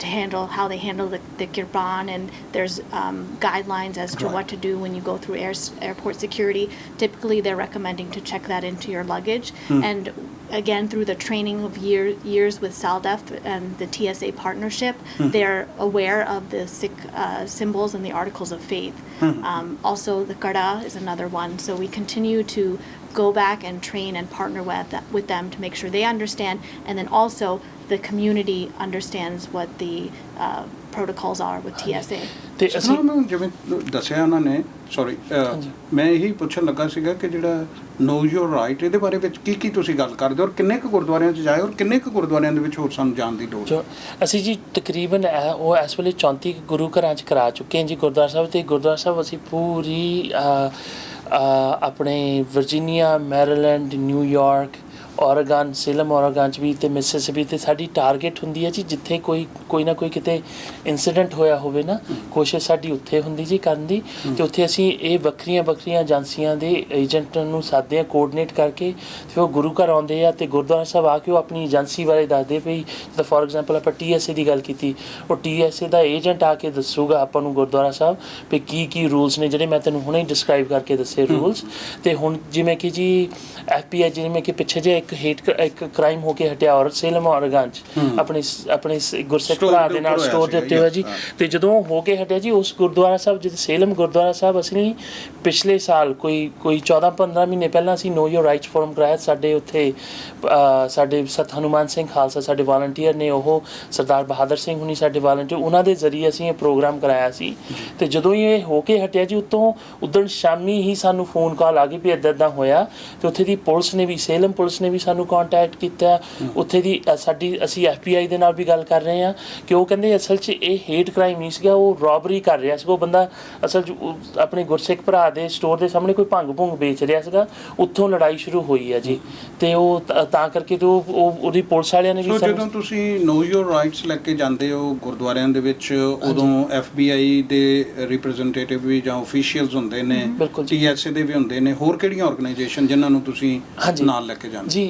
they handle the kirpan, and there's guidelines as to what to do when you go through airport security. Typically, they're recommending to check that into your luggage, and again, through the training of years with SALDEF and the TSA partnership, they're aware of the Sikh symbols and the articles of faith. Also, the Kada is another one. So we continue to go back and train and partner with them to make sure they understand, and then also the community understands what the protocols are with TSA. ਤੇ ਅਸੀਂ ਜਿਵੇਂ ਦੱਸਿਆ ਉਹਨਾਂ ਨੇ, ਸੌਰੀ ਮੈਂ ਇਹੀ ਪੁੱਛਣ ਲੱਗਾ ਸੀਗਾ ਕਿ ਜਿਹੜਾ ਨੋ ਯੋਰ ਰਾਈਟ, ਇਹਦੇ ਬਾਰੇ ਵਿੱਚ ਕੀ ਤੁਸੀਂ ਗੱਲ ਕਰਦੇ ਹੋ, ਔਰ ਕਿੰਨੇ ਕੁ ਗੁਰਦੁਆਰਿਆਂ 'ਚ ਜਾਏ, ਔਰ ਕਿੰਨੇ ਕੁ ਗੁਰਦੁਆਰਿਆਂ ਦੇ ਵਿੱਚ ਹੋਰ ਸਾਨੂੰ ਜਾਣ ਦੀ ਲੋੜ? ਅਸੀਂ ਜੀ ਤਕਰੀਬਨ ਉਹ ਇਸ ਵੇਲੇ 34 ਗੁਰੂ ਘਰਾਂ 'ਚ ਕਰਾ ਚੁੱਕੇ ਹਾਂ ਜੀ ਗੁਰਦੁਆਰਾ ਸਾਹਿਬ। ਅਤੇ ਗੁਰਦੁਆਰਾ ਸਾਹਿਬ ਅਸੀਂ ਪੂਰੀ ਆਪਣੇ Virginia, Maryland, New York, Oregon, Salem Oregon 'ਚ ਵੀ, ਅਤੇ ਮਿਸਿਸਿਪੀ 'ਤੇ ਸਾਡੀ ਟਾਰਗੇਟ ਹੁੰਦੀ ਹੈ ਜੀ, ਜਿੱਥੇ ਕੋਈ ਨਾ ਕੋਈ ਕਿਤੇ ਇੰਸੀਡੈਂਟ ਹੋਇਆ ਹੋਵੇ ਨਾ, ਕੋਸ਼ਿਸ਼ ਸਾਡੀ ਉੱਥੇ ਹੁੰਦੀ ਜੀ ਕਰਨ ਦੀ। ਅਤੇ ਉੱਥੇ ਅਸੀਂ ਇਹ ਵੱਖਰੀਆਂ ਏਜੰਸੀਆਂ ਦੇ ਏਜੰਟ ਨੂੰ ਸਾਧਦੇ ਹਾਂ, ਕੋਆਰਡੀਨੇਟ ਕਰਕੇ, ਫਿਰ ਉਹ ਗੁਰੂ ਘਰ ਆਉਂਦੇ ਆ, ਅਤੇ ਗੁਰਦੁਆਰਾ ਸਾਹਿਬ ਆ ਕੇ ਉਹ ਆਪਣੀ ਏਜੰਸੀ ਬਾਰੇ ਦੱਸਦੇ ਪਈ। ਜਿੱਦਾਂ ਫੋਰ ਐਗਜ਼ਾਮਪਲ ਆਪਾਂ TSA ਦੀ ਗੱਲ ਕੀਤੀ, ਉਹ TSA ਦਾ ਏਜੰਟ ਆ ਕੇ ਦੱਸੂਗਾ ਆਪਾਂ ਨੂੰ ਗੁਰਦੁਆਰਾ ਸਾਹਿਬ ਵੀ ਕੀ ਰੂਲਸ ਨੇ, ਜਿਹੜੇ ਮੈਂ ਤੈਨੂੰ ਹੁਣੇ ਡਿਸਕ੍ਰਾਈਬ ਕਰਕੇ ਦੱਸੇ ਰੂਲਸ। ਅਤੇ ਹੁਣ ਜਿਵੇਂ ਕਿ ਜੀ FPI, ਜਿਵੇਂ ਕਿ ਪਿੱਛੇ ਜਿਹੇ ਇੱਕ ਕ੍ਰਾਈਮ ਹੋ ਕੇ ਹਟਿਆ ਔਰ ਸੇਲਮ ਔਰਗਨ 'ਚ ਆਪਣੇ ਗੁਰਸਿੱਖ ਭਰਾ ਦੇ ਨਾਲ ਸਟੋਰ ਦੇ ਉੱਤੇ ਹੋਇਆ ਜੀ। ਤੇ ਜਦੋਂ ਹੋ ਕੇ ਹਟਿਆ ਜੀ ਉਸ ਗੁਰਦੁਆਰਾ ਸਾਹਿਬ ਜਿੱਥੇ ਸੇਲਮ ਗੁਰਦੁਆਰਾ ਸਾਹਿਬ ਅਸੀਂ ਪਿਛਲੇ ਸਾਲ ਕੋਈ 14-15 ਮਹੀਨੇ ਪਹਿਲਾਂ ਅਸੀਂ ਨੋ ਯੋਰ ਰਾਈਟਸ ਫੋਰਮ ਕਰਾਇਆ। ਸਾਡੇ ਉੱਥੇ ਸਾਡੇ ਸਤ ਹਨੂਮਾਨ ਸਿੰਘ ਖਾਲਸਾ ਸਾਡੇ ਵਾਲੰਟੀਅਰ ਨੇ, ਉਹ ਸਰਦਾਰ ਬਹਾਦਰ ਸਿੰਘ ਹੁਣੀ ਸਾਡੇ ਵਾਲੰਟੀਅਰ, ਉਹਨਾਂ ਦੇ ਜ਼ਰੀਏ ਅਸੀਂ ਇਹ ਪ੍ਰੋਗਰਾਮ ਕਰਾਇਆ ਸੀ। ਤੇ ਜਦੋਂ ਹੀ ਇਹ ਹੋ ਕੇ ਹਟਿਆ ਜੀ ਉਦੋਂ ਸ਼ਾਮੀ ਹੀ ਸਾਨੂੰ ਫੋਨ ਕਾਲ ਆ ਗਈ ਵੀ ਇੱਦਾਂ ਹੋਇਆ। ਤੇ ਉੱਥੇ ਦੀ ਪੁਲਿਸ ਨੇ ਵੀ, ਸੇਲਮ ਪੁਲਿਸ ਨੇ ਵੀ ਸਾਨੂੰ ਕੰਟੈਕਟ ਕੀਤਾ। ਉੱਥੇ ਦੀ ਅਸੀਂ FBI ਦੇ ਨਾਲ ਵੀ ਗੱਲ ਕਰ ਰਹੇ ਹਾਂ ਕਿ ਉਹ ਕਹਿੰਦੇ ਅਸਲ 'ਚ ਇਹ ਹੇਟ ਕ੍ਰਾਈਮ ਨਹੀਂ ਸੀਗਾ, ਉਹ ਰੋਬਰੀ ਕਰ ਰਿਹਾ ਸੀਗਾ। ਉਹ ਬੰਦਾ ਅਸਲ 'ਚ ਆਪਣੇ ਗੁਰਸਿੱਖ ਭਰਾ ਦੇ ਸਟੋਰ ਦੇ ਸਾਹਮਣੇ ਕੋਈ ਭੰਗ ਵੇਚ ਰਿਹਾ ਸੀਗਾ, ਉੱਥੋਂ ਲੜਾਈ ਸ਼ੁਰੂ ਹੋਈ ਹੈ ਜੀ। ਤੇ ਉਹ ਤਾਂ ਕਰਕੇ ਤੇ ਉਹਦੀ ਪੁਲਿਸ ਵਾਲਿਆਂ ਨੇ ਵੀ ਜਦੋਂ ਤੁਸੀਂ ਨੋ ਯੋਰ ਰਾਈਟਸ ਲੈ ਕੇ ਜਾਂਦੇ ਹੋ ਗੁਰਦੁਆਰਿਆਂ ਦੇ ਵਿੱਚ, ਉਦੋਂ FBI ਦੇ ਰਿਪਰੈਜ਼ੈਂਟੇਟਿਵ ਵੀ ਜਾਂ ਆਫੀਸ਼ੀਅਲਸ ਹੁੰਦੇ ਨੇ, TSA ਦੇ ਵੀ ਹੁੰਦੇ ਨੇ, ਹੋਰ ਕਿਹੜੀਆਂ ਆਰਗੇਨਾਈਜੇਸ਼ਨ ਜਿਨ੍ਹਾਂ ਨੂੰ ਤੁਸੀਂ ਨਾਲ ਲੈ ਕੇ ਜਾਂਦੇ ਜੀ?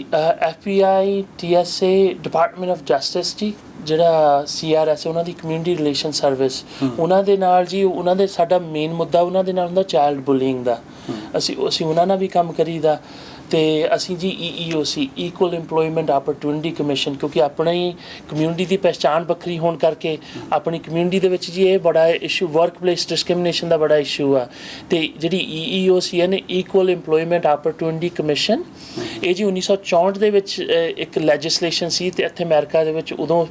FBI, TSA, department of justice ਜੀ, ਜਿਹੜਾ CRS ਉਹਨਾਂ ਦੀ ਕਮਿਊਨਿਟੀ ਰਿਲੇਸ਼ਨ ਸਰਵਿਸ, ਉਹਨਾਂ ਦੇ ਨਾਲ ਜੀ, ਉਹਨਾਂ ਦੇ ਸਾਡਾ ਮੇਨ ਮੁੱਦਾ ਉਹਨਾਂ ਦੇ ਨਾਲ ਹੁੰਦਾ ਚਾਈਲਡ ਬੁਲਿੰਗ ਦਾ। ਅਸੀਂ ਉਹਨਾਂ ਨਾਲ ਵੀ ਕੰਮ ਕਰੀਦਾ। ਤੇ ਅਸੀਂ ਜੀ EEOC ਇਕੁਅਲ ਇੰਪਲੋਇਮੈਂਟ ਆਪਰਚੁਨਿਟੀ ਕਮਿਸ਼ਨ, ਕਿਉਂਕਿ ਆਪਣੀ ਕਮਿਊਨਿਟੀ ਦੀ ਪਹਿਚਾਣ ਵੱਖਰੀ ਹੋਣ ਕਰਕੇ ਆਪਣੀ ਕਮਿਊਨਿਟੀ ਦੇ ਵਿੱਚ ਜੀ ਇਹ ਬੜਾ ਇਸ਼ੂ, ਵਰਕ ਪਲੇਸ ਡਿਸਕ੍ਰਿਮੀਨੇਸ਼ਨ ਦਾ ਬੜਾ ਇਸ਼ੂ ਆ। ਤੇ ਜਿਹੜੀ EEOC ਹੈ ਨੇ, ਇਕੁਅਲ ਇੰਪਲੋਇਮੈਂਟ ਆਪਰਚੁਨਿਟੀ ਕਮਿਸ਼ਨ, ਇਹ ਜੀ 1964 ਦੇ ਵਿੱਚ ਇੱਕ ਲੈਜਿਸਲੇਸ਼ਨ ਸੀ ਤੇ ਇੱਥੇ ਅਮਰੀਕਾ ਦੇ ਵਿੱਚ ਉਦੋਂ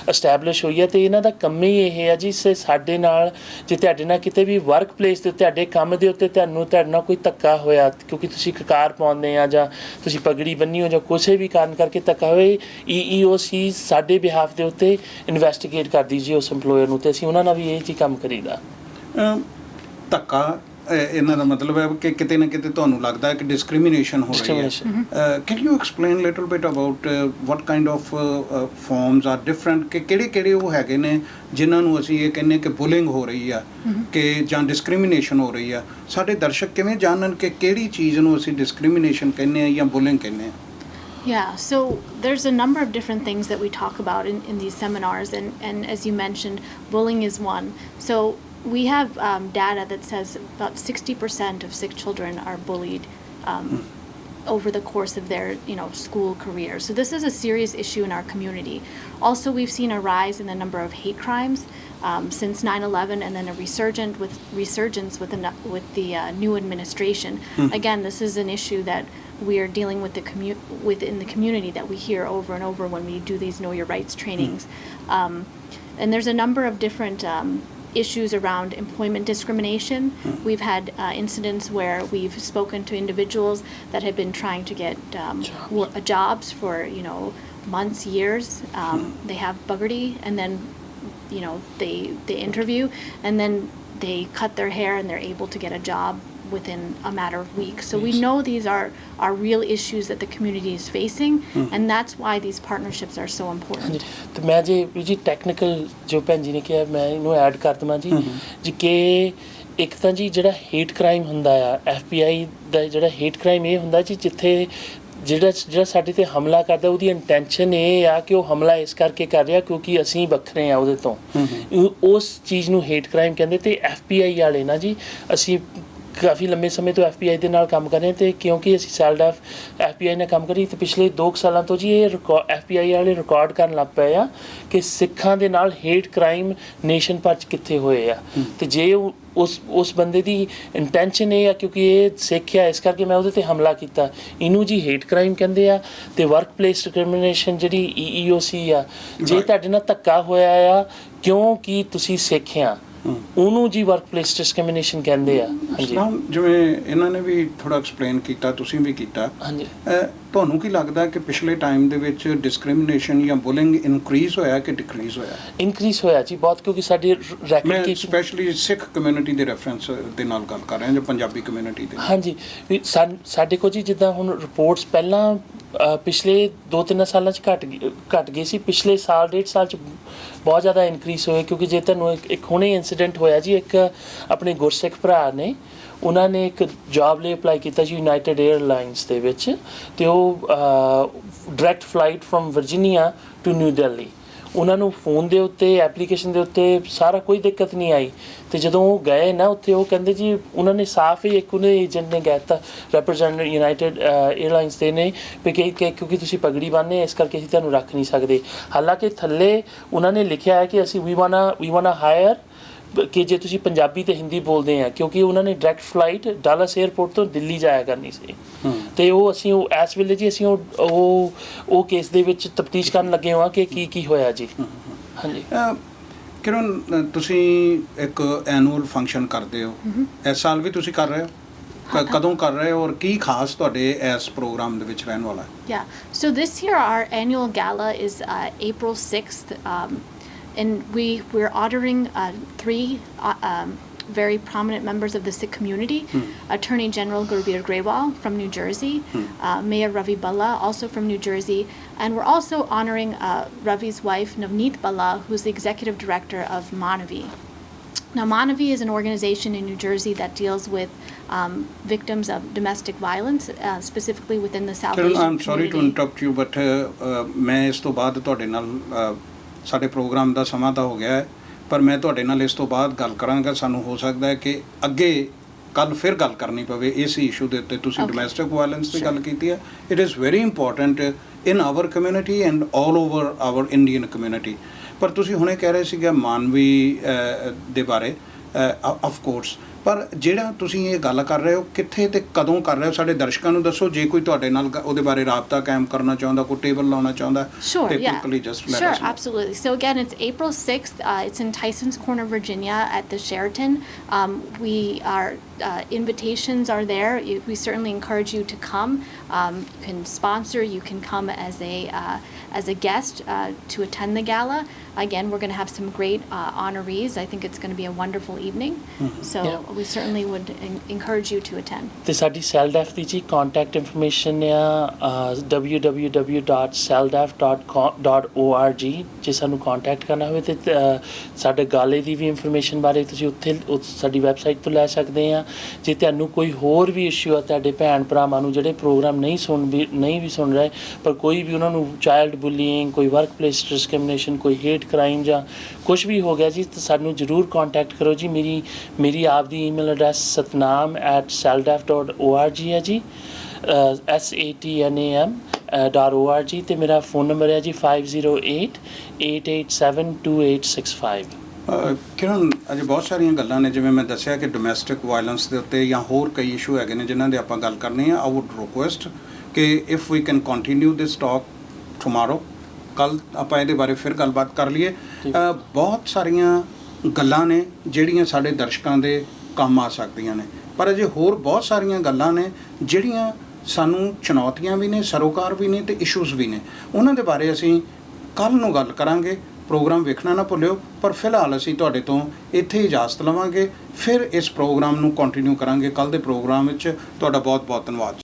ਐਸਟੈਬਲਿਸ਼ ਹੋਈ ਹੈ। ਤੇ ਇਹਨਾਂ ਦਾ ਕੰਮ ਹੀ ਇਹ ਹੈ ਜੀ, ਸਾਡੇ ਨਾਲ ਜੇ ਤੁਹਾਡੇ ਨਾਲ ਕਿਤੇ ਵੀ ਵਰਕ ਪਲੇਸ ਦੇ ਤੁਹਾਡੇ ਕੰਮ ਦੇ ਉੱਤੇ ਤੁਹਾਡੇ ਨਾਲ ਕੋਈ ਧੱਕਾ ਹੋਇਆ, ਕਿਉਂਕਿ ਤੁਸੀਂ ਕਕਾਰ ਪਾਉਂਦੇ ਆ ਜਾਂ ਤੁਸੀਂ ਪਗੜੀ ਬੰਨੀ ਹੋ ਜਾਂ ਕਿਸੇ ਵੀ ਕਾਰਨ ਕਰਕੇ ਧੱਕਾ ਹੋਵੇ, EEOC ਸਾਡੇ ਬਿਹਾਫ ਦੇ ਉੱਤੇ ਇਨਵੈਸਟੀਗੇਟ ਕਰਦੀ ਜੀ ਉਸ ਇੰਪਲੋਇਰ ਨੂੰ। ਤੇ ਅਸੀਂ ਉਹਨਾਂ ਨਾਲ ਵੀ ਇਹ ਜੀ ਕੰਮ ਕਰੀਦਾ। ਧੱਕਾ ਇਹਨਾਂ ਦਾ ਮਤਲਬ ਹੈ ਕਿ ਕਿਤੇ ਨਾ ਕਿਤੇ ਤੁਹਾਨੂੰ ਲੱਗਦਾ ਹੈ ਕਿ ਡਿਸਕ੍ਰਿਮੀਨੇਸ਼ਨ ਹੋ ਰਹੀ ਹੈ। Can you explain little bit about what kind of forms are different, ਕਿ ਕਿਹੜੇ ਉਹ ਹੈਗੇ ਨੇ ਜਿਨ੍ਹਾਂ ਨੂੰ ਅਸੀਂ ਇਹ ਕਹਿੰਦੇ ਕਿ ਬੁਲਿੰਗ ਹੋ ਰਹੀ ਆ ਕਿ ਜਾਂ ਡਿਸਕ੍ਰਿਮੀਨੇਸ਼ਨ ਹੋ ਰਹੀ ਆ? ਸਾਡੇ ਦਰਸ਼ਕ ਕਿਵੇਂ ਜਾਣਨ ਕਿ ਕਿਹੜੀ ਚੀਜ਼ ਨੂੰ ਅਸੀਂ ਡਿਸਕ੍ਰਿਮੀਨੇਸ਼ਨ ਕਹਿੰਦੇ ਆ ਜਾਂ ਬੁਲਿੰਗ ਕਹਿੰਦੇ ਆ? Yeah, so there's a number of different things that we talk about in these seminars, and as you mentioned, bullying is one. So we have data that says about 60% of Sikh children are bullied over the course of their school career. So this is a serious issue in our community. Also, we've seen a rise in the number of hate crimes since 9/11, and then a resurgence with the new administration. Again, this is an issue that we are dealing with within the community that we hear over and over when we do these Know Your Rights trainings. And there's a number of different issues around employment discrimination. We've had incidents where we've spoken to individuals that have been trying to get jobs for months, years. They have buggery, and then they interview, and then they cut their hair and they're able to get a job within a matter of weeks. So we know these are real issues that the community is facing, and that's why these partnerships are so important. ਤੇ ਮੈਂ ਜੀ ਟੈਕਨੀਕਲ ਜੋ ਭੈਣ ਜੀ ਨੇ ਕਿਹਾ, ਮੈਂ ਇਹਨੂੰ ਐਡ ਕਰ ਦਵਾਂ ਜੀ ਕਿ ਇੱਕ ਤਾਂ ਜੀ ਜਿਹੜਾ ਹੇਟ ਕ੍ਰਾਈਮ ਹੁੰਦਾ ਆ, FBI ਦਾ ਜਿਹੜਾ ਹੇਟ ਕ੍ਰਾਈਮ ਇਹ ਹੁੰਦਾ ਜੀ ਜਿੱਥੇ ਜਿਹੜਾ ਸਾਡੇ ਤੇ ਹਮਲਾ ਕਰਦਾ ਉਹਦੀ ਇੰਟੈਂਸ਼ਨ ਇਹ ਆ ਕਿ ਉਹ ਹਮਲਾ ਇਸ ਕਰਕੇ ਕਰ ਰਿਹਾ ਕਿਉਂਕਿ ਅਸੀਂ ਵੱਖਰੇ ਆ ਉਹਦੇ ਤੋਂ, ਉਸ ਚੀਜ਼ ਨੂੰ ਹੇਟ ਕ੍ਰਾਈਮ ਕਹਿੰਦੇ। ਤੇ FBI ਵਾਲੇ ਨਾ ਜੀ, ਅਸੀਂ ਕਾਫੀ ਲੰਬੇ ਸਮੇਂ ਤੋਂ FBI ਦੇ ਨਾਲ ਕੰਮ ਕਰ ਰਹੇ ਅਤੇ ਕਿਉਂਕਿ ਅਸੀਂ ਸੈਲਡਾਫ FBI ਨਾਲ ਕੰਮ ਕਰੀ ਅਤੇ ਪਿਛਲੇ 2 ਸਾਲਾਂ ਤੋਂ ਜੀ ਇਹ FBI ਵਾਲੇ ਰਿਕਾਰਡ ਕਰਨ ਲੱਗ ਪਏ ਆ ਕਿ ਸਿੱਖਾਂ ਦੇ ਨਾਲ ਹੇਟ ਕ੍ਰਾਈਮ ਨੇਸ਼ਨ ਭਰ 'ਚ ਕਿੱਥੇ ਹੋਏ ਆ। ਅਤੇ ਜੇ ਉਸ ਬੰਦੇ ਦੀ ਇੰਟੈਂਸ਼ਨ ਇਹ ਆ ਕਿਉਂਕਿ ਇਹ ਸਿੱਖ ਆ ਇਸ ਕਰਕੇ ਮੈਂ ਉਹਦੇ 'ਤੇ ਹਮਲਾ ਕੀਤਾ, ਇਹਨੂੰ ਜੀ ਹੇਟ ਕ੍ਰਾਈਮ ਕਹਿੰਦੇ ਆ। ਅਤੇ ਵਰਕ ਪਲੇਸ ਡਿਸਕ੍ਰਿਮੀਨੇਸ਼ਨ ਜਿਹੜੀ EEOC ਆ, ਜੇ ਤੁਹਾਡੇ ਨਾਲ ਧੱਕਾ ਹੋਇਆ ਆ ਕਿਉਂਕਿ ਤੁਸੀਂ ਸਿੱਖ ਆ, ਉਹਨੂੰ ਜੀ ਵਰਕ ਪਲੇਸ ਡਿਸਕ੍ਰਿਮੀਨੇਸ਼ਨ ਕਹਿੰਦੇ ਆ। ਹਾਂਜੀ, ਜਿਵੇਂ ਇਹਨਾਂ ਨੇ ਵੀ ਥੋੜ੍ਹਾ ਐਕਸਪਲੇਨ ਕੀਤਾ, ਤੁਸੀਂ ਵੀ ਕੀਤਾ, ਹਾਂਜੀ, ਤੁਹਾਨੂੰ ਕੀ ਲੱਗਦਾ ਕਿ ਪਿਛਲੇ ਟਾਈਮ ਦੇ ਵਿੱਚ ਡਿਸਕ੍ਰਿਮੀਨੇਸ਼ਨ ਜਾਂ ਬੁਲਿੰਗ ਇਨਕਰੀਜ਼ ਹੋਇਆ ਕਿ ਡਿਕਰੀਜ਼ ਹੋਇਆ? ਇਨਕਰੀਜ਼ ਹੋਇਆ ਜੀ ਬਹੁਤ, ਕਿਉਂਕਿ ਸਾਡੀ ਰੈਕੋਰਡ ਸਪੈਸ਼ਲੀ ਸਿੱਖ ਕਮਿਊਨਿਟੀ ਦੇ ਰੈਫਰੈਂਸ ਦੇ ਨਾਲ ਗੱਲ ਕਰ ਰਹੇ ਹਾਂ ਜਾਂ ਪੰਜਾਬੀ ਕਮਿਊਨਿਟੀ ਦੇ। ਹਾਂਜੀ, ਸਾਡੇ ਕੋਲ ਜੀ ਜਿੱਦਾਂ ਹੁਣ ਰਿਪੋਰਟਸ ਪਹਿਲਾਂ ਪਿਛਲੇ 2-3 ਸਾਲਾਂ 'ਚ ਘੱਟ ਗਈ ਸੀ, ਪਿਛਲੇ ਸਾਲ 1.5 ਸਾਲ 'ਚ ਬਹੁਤ ਜ਼ਿਆਦਾ ਇਨਕਰੀਜ਼ ਹੋਏ। ਕਿਉਂਕਿ ਜੇ ਤੁਹਾਨੂੰ ਇੱਕ ਹੁਣੇ ਇੰਸੀਡੈਂਟ ਹੋਇਆ ਜੀ, ਇੱਕ ਆਪਣੇ ਗੁਰਸਿੱਖ ਭਰਾ ਨੇ, ਉਹਨਾਂ ਨੇ ਇੱਕ ਜੋਬ ਲਈ ਅਪਲਾਈ ਕੀਤਾ ਜੀ ਯੂਨਾਈਟਿਡ ਏਅਰਲਾਈਨਸ ਦੇ ਵਿੱਚ, ਅਤੇ ਉਹ direct flight from Virginia to New Delhi, ਉਹਨਾਂ ਨੂੰ ਫੋਨ ਦੇ ਉੱਤੇ ਐਪਲੀਕੇਸ਼ਨ ਦੇ ਉੱਤੇ ਸਾਰਾ ਕੋਈ ਦਿੱਕਤ ਨਹੀਂ ਆਈ। ਤੇ ਜਦੋਂ ਉਹ ਗਏ ਨਾ ਉੱਥੇ, ਉਹ ਕਹਿੰਦੇ ਜੀ ਉਹਨਾਂ ਨੇ ਸਾਫ਼ ਹੀ ਇੱਕ ਉਹਨੇ ਏਜੰਟ ਨੇ ਕਹਿ ਦਿੱਤਾ ਰੈਪਰੈਜ਼ੈਂਟੇਟਿਵ ਯੂਨਾਈਟਿਡ 에ਅਰਲਾਈਨਸ ਦੇ ਨੇ ਵੀ ਕਿ ਕਿਉਂਕਿ ਤੁਸੀਂ ਪਗੜੀ ਬੰਨ੍ਹੇ ਇਸ ਕਰਕੇ ਅਸੀਂ ਤੁਹਾਨੂੰ ਰੱਖ ਨਹੀਂ ਸਕਦੇ। ਹਾਲਾਂਕਿ ਥੱਲੇ ਉਹਨਾਂ ਨੇ ਲਿਖਿਆ ਹੈ ਕਿ ਅਸੀਂ ਵੀ ਵਾਂਨਾ ਹਾਇਰ ਕਿ ਜੇ ਤੁਸੀਂ ਪੰਜਾਬੀ ਤੇ ਹਿੰਦੀ ਬੋਲਦੇ ਆ, ਕਿਉਂਕਿ ਉਹਨਾਂ ਨੇ ਡਾਇਰੈਕਟ ਫਲਾਈਟ ਡਾਲਸ 에ਅਰਪੋਰਟ ਤੋਂ ਦਿੱਲੀ ਜਾਇਆ ਕਰਨੀ ਸੀ। ਤੇ ਉਹ ਅਸੀਂ ਉਹ ਇਸ ਵੇਲੇ ਜੀ ਅਸੀਂ ਉਹ ਕੇਸ ਦੇ ਵਿੱਚ ਤਫਤੀਸ਼ ਕਰਨ ਲੱਗੇ ਹਾਂ ਕਿ ਕੀ ਹੋਇਆ ਜੀ। ਹਾਂਜੀ ਕਿਰਨ, ਤੁਸੀਂ ਇੱਕ ਐਨੂਅਲ ਫੰਕਸ਼ਨ ਕਰਦੇ ਹੋ, ਇਸ ਸਾਲ ਵੀ ਤੁਸੀਂ ਕਰ ਰਹੇ ਹੋ, ਕਦੋਂ ਕਰ ਰਹੇ ਹੋ ਔਰ ਕੀ ਖਾਸ ਤੁਹਾਡੇ ਇਸ ਪ੍ਰੋਗਰਾਮ ਦੇ ਵਿੱਚ ਰਹਿਣ ਵਾਲਾ ਹੈ? Yeah, so this year our annual gala is April 6th, and we're honoring three very prominent members of the Sikh community. Attorney General Gurveer Grewal from New Jersey, Mayor Ravi Balla also from New Jersey, and we're also honoring Ravi's wife Navneet Balla, who's the executive director of Manavi. Now, Manavi is an organization in New Jersey that deals with victims of domestic violence, specifically within the South Asian I'm sorry to community. interrupt you, but ਮੈਂ ਇਸ ਤੋਂ ਬਾਅਦ ਤੁਹਾਡੇ ਨਾਲ ਸਾਡੇ ਪ੍ਰੋਗਰਾਮ ਦਾ ਸਮਾਂ ਤਾਂ ਹੋ ਗਿਆ ਹੈ, ਪਰ ਮੈਂ ਤੁਹਾਡੇ ਨਾਲ ਇਸ ਤੋਂ ਬਾਅਦ ਗੱਲ ਕਰਾਂਗਾ। ਸਾਨੂੰ ਹੋ ਸਕਦਾ ਹੈ ਕਿ ਅੱਗੇ ਕੱਲ ਫਿਰ ਗੱਲ ਕਰਨੀ ਪਵੇ ਇਸ ਇਸ਼ੂ ਦੇ ਉੱਤੇ। ਤੁਸੀਂ ਡੋਮੈਸਟਿਕ ਵਾਇਲੈਂਸ ਦੀ ਗੱਲ ਕੀਤੀ ਹੈ, it is very important in our community and all over our Indian community. ਪਰ ਤੁਸੀਂ ਹੁਣੇ ਕਹਿ ਰਹੇ ਸੀਗੇ ਮਾਨਵੀ ਦੇ ਬਾਰੇ, ਆਫ ਕੋਰਸ, ਪਰ ਜਿਹੜਾ ਤੁਸੀਂ ਇਹ ਗੱਲ ਕਰ ਰਹੇ ਹੋ ਕਿੱਥੇ ਤੇ ਕਦੋਂ ਕਰ ਰਹੇ ਹੋ, ਸਾਡੇ ਦਰਸ਼ਕਾਂ ਨੂੰ ਦੱਸੋ। ਜੇ ਕੋਈ ਤੁਹਾਡੇ ਨਾਲ ਉਹਦੇ ਬਾਰੇ ਰਾਬਤਾ ਕਾਇਮ ਕਰਨਾ ਚਾਹੁੰਦਾ, ਕੋਈ ਟੇਬਲ ਲਾਉਣਾ ਚਾਹੁੰਦਾ, Sure, ਤੇ yeah. quickly just let Sure, us know. absolutely. So again, it's April 6th. It's in Tysons Corner, Virginia at the Sheraton. Invitations are there. We certainly encourage you to come. You can sponsor, you can come as a guest to attend the gala. Again, we're going to have some great honorees. I think it's going to be a wonderful evening. So Yeah. we certainly would encourage you to attend. ਤੇ ਸਾਡੀ ਸੈਲਡੈਫ ਦੀ ਜੀ ਕੰਟੈਕਟ ਇਨਫੋਰਮੇਸ਼ਨ ਆ www.celdef.org। ਜੇ ਸਾਨੂੰ ਕੰਟੈਕਟ ਕਰਨਾ ਹੋਵੇ ਤੇ ਸਾਡੇ ਗਾਲੇ ਦੀ ਵੀ ਇਨਫੋਰਮੇਸ਼ਨ ਬਾਰੇ ਤੁਸੀਂ ਉੱਥੇ ਸਾਡੀ ਵੈਬਸਾਈਟ ਤੋਂ ਲੈ ਸਕਦੇ ਆ। ਜੇ ਤੁਹਾਨੂੰ ਕੋਈ ਹੋਰ ਵੀ ਇਸ਼ੂ ਆ, ਤੁਹਾਡੇ ਭੈਣ ਭਰਾਵਾਂ ਨੂੰ ਜਿਹੜੇ ਪ੍ਰੋਗਰਾਮ ਨਹੀਂ ਵੀ ਸੁਣ ਰਹੇ, ਪਰ ਕੋਈ ਵੀ ਉਹਨਾਂ ਨੂੰ ਚਾਈਲਡ ਬੁਲੀਇੰਗ, ਕੋਈ ਵਰਕ ਪਲੇਸ ਡਿਸਕ੍ਰਿਮੀਨੇਸ਼ਨ, ਕੋਈ ਹੇਟ ਕ੍ਰਾਈਮ ਜਾਂ ਕੁਛ ਵੀ ਹੋ ਗਿਆ ਜੀ, ਤਾਂ ਸਾਨੂੰ ਜ਼ਰੂਰ ਕੰਟੈਕਟ ਕਰੋ ਜੀ। ਮੇਰੀ ਆਪਦੀ ਈਮੇਲ ਐਡਰੈਸ satnam@celdef.org ਹੈ ਜੀ, SATNAM.org, ਤੇ ਮੇਰਾ ਫੋਨ ਨੰਬਰ ਹੈ ਜੀ 5088872865। ਕਿਰਨ, ਅਜੇ ਬਹੁਤ ਸਾਰੀਆਂ ਗੱਲਾਂ ਨੇ, ਜਿਵੇਂ ਮੈਂ ਦੱਸਿਆ ਕਿ ਡੋਮੈਸਟਿਕ ਵਾਇਲੈਂਸ ਦੇ ਉੱਤੇ ਜਾਂ ਹੋਰ ਕਈ ਇਸ਼ੂ ਹੈਗੇ ਨੇ ਜਿਨ੍ਹਾਂ ਦੇ ਆਪਾਂ ਗੱਲ ਕਰਨੀ ਆ। ਆਈ ਵੁੱਡ ਰਿਕੁਐਸਟ ਕਿ if we can continue this talk tomorrow, ਕੱਲ੍ਹ ਆਪਾਂ ਇਹਦੇ ਬਾਰੇ ਫਿਰ ਗੱਲਬਾਤ ਕਰ ਲਈਏ। ਬਹੁਤ ਸਾਰੀਆਂ ਗੱਲਾਂ ਨੇ ਜਿਹੜੀਆਂ ਸਾਡੇ ਦਰਸ਼ਕਾਂ ਦੇ ਕੰਮ ਆ ਸਕਦੀਆਂ ਨੇ, ਪਰ ਅਜੇ ਹੋਰ ਬਹੁਤ ਸਾਰੀਆਂ ਗੱਲਾਂ ਨੇ ਜਿਹੜੀਆਂ ਸਾਨੂੰ ਚੁਣੌਤੀਆਂ ਵੀ ਨੇ, ਸਰੋਕਾਰ ਵੀ ਨੇ ਤੇ ਇਸ਼ੂਜ਼ ਵੀ ਨੇ। ਉਹਨਾਂ ਦੇ ਬਾਰੇ ਅਸੀਂ ਕੱਲ੍ਹ ਨੂੰ ਗੱਲ ਕਰਾਂਗੇ। ਪ੍ਰੋਗਰਾਮ ਵੇਖਣਾ ਨਾ ਭੁੱਲਿਓ। ਪਰ ਫਿਲਹਾਲ ਅਸੀਂ ਤੁਹਾਡੇ ਤੋਂ ਇੱਥੇ ਇਜਾਜ਼ਤ ਲਵਾਂਗੇ, ਫਿਰ ਇਸ ਪ੍ਰੋਗਰਾਮ ਨੂੰ ਕੰਟੀਨਿਊ ਕਰਾਂਗੇ ਕੱਲ੍ਹ ਦੇ ਪ੍ਰੋਗਰਾਮ ਵਿੱਚ। ਤੁਹਾਡਾ ਬਹੁਤ ਬਹੁਤ ਧੰਨਵਾਦ।